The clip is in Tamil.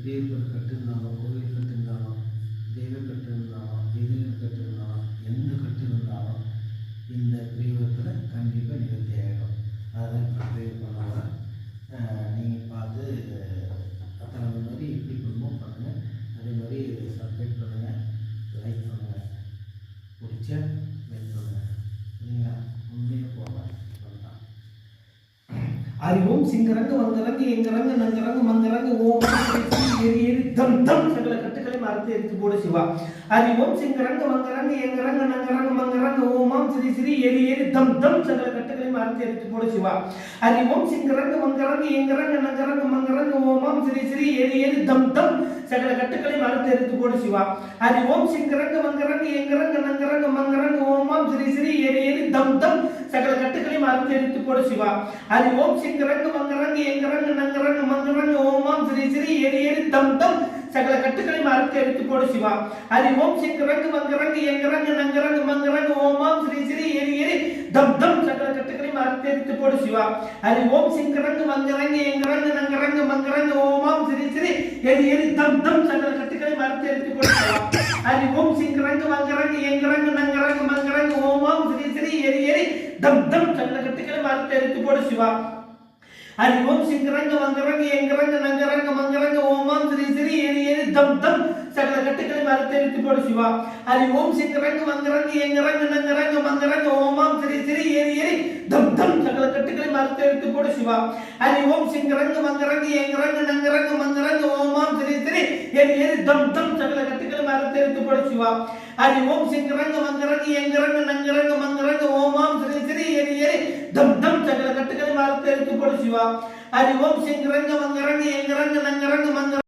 தேவர் கட்டிருந்தாலும் கோவில் கட்டிருந்தாலும் தெய்வ கட்டிருந்தாலும் எதிரில் கட்டிருந்தாலும் எந்த கட்டிருந்தாலும் இந்த பிரயோகத்தில் கண்டிப்பாக நிவர்த்தி ஆகிடும். அதுதான் இப்போ ப்ரேயர் பண்ணுவாங்க. நீங்கள் பார்த்து அத்தனை மாதிரி எப்படி குடும்பம் பண்ணுங்கள். அதே மாதிரி சப்ஸ்கிரைப் பண்ணுங்கள், லைக் பண்ணுங்கள், பிடிச்சா லைக் பண்ணுங்கள். இல்லைங்களா? உண்மையாக போகலாம். அறிவோம் சிங்கரங்கு வங்கரங்கு எங்கரங்கு நங்கரங்கு மங்கரங்கு ஓம் எரி எரி தம் தம் சகல கட்டுகளை மறந்து எடுத்து போடு சிவா. அறிவோம் சிங்கரங்கு வங்கரங்கு எங்கரங்கு நங்கரங்கு மங்கரங்கு ஓமாம் ஸ்ரீ ஸ்ரீ எரி எரி தம் தம் சகல கட்டுகளை மறந்து எடுத்து போடு சிவா. அறிவோம் சிங்கரங்கு வங்கரங்கு எங்கரங்கு நங்கரங்கு மங்கரங்கு ஓமாம் ஸ்ரீ ஸ்ரீ எரி எரி தம் தம் சகல கட்டுகளை மறந்து எடுத்து போடு சிவா. அறிவோம் சிங்கரங்கு வங்கரங்கு எங்கரங்கு நங்கரங்கு மங்கரங்கு ஓமாம் ஸ்ரீ ஸ்ரீ எரி எரி தம் தம் சகல கட்டுகளை மறந்து எடுத்து போடு சிவா. அறிவோம் சிங்கரங்கு வங்கரங்கு எங்கரங்கு நங்கரங்கு மங்கரங்கு ஓமாம் ஸ்ரீ ஸ்ரீ எரி எரி தம் தம் சகல கட்டுகளை மறந்து எடுத்து போடு சிவா. அறிவோம் சிங்கரங்கு வங்கரங்கு எங்கரங்கு நங்கரங்கு மங்கரங்கு ஓமாம் ஸ்ரீ ஸ்ரீ எரி எரி தம் தம் சகல கட்டுகளை மறந்து எடுத்து போடு சிவா. அறிவோம் சிங்கரங்கு வங்கரங்கு எங்கரங்கு நங்கரங்கு மங்கரங்கு ஓமாம் ஸ்ரீ ஸ்ரீ எரி எரி தம் தம் சகல கட்டுகளை மறந்து எடுத்து போடு சிவா. அறிவோம் சிங்கரங்கு வங்கரங்கு எங்கரங்கு நங்கரங்கு மங்கரங்கு ஓமாம் ஸ்ரீ ஸ்ரீ எரி எரி தம் தம் சகல கட்டுகளை மறந்து எடுத்து போடு சிவா. அறிவோம் சிங்கரங்கு வங்கரங்கு எங்கரங்கு நங்கரங்கு மங்கரங்கு ஓமாம் ஸ்ரீ ஸ்ரீ எரி எரி தம் தம் சகல கட்டுகளை மறந்து எடுத்து போடு சிவா. அறிவோம் சிங்கரங்கு வங்கரங்கு எங்கரங்கு நங்கரங்கு மங்கரங்கு ஓமாம் ஸ்ரீ ஸ்ரீ எரி எரி தம் தம் சகல கட்டுகளை மறந்து எடுத்து போடு சிவா. அறிவோம் சிங்கரங்கு வங்கரங்கு எங்கரங்கு நங்கரங்கு மங்கரங்கு ஓமாம் ஸ்ரீ ஸ்ரீ எரி எரி தம் தம் சகல கட்டுகளை மறந்து எடுத்து போடு சிவா. அறிவோம் சிங்கரங்கு வங்கரங்கு எங்கரங்கு நங்கரங்கு மங்கரங்கு ஓமாம் ஸ்ரீ ஸ்ரீ எரி எரி தம் தம் சகல கட்டுகளை மறந்து எடுத்து போடு சிவா. அறிவோம் சிங்கரங்கு வங்கரங்கு எங்கரங்கு நங்கரங்கு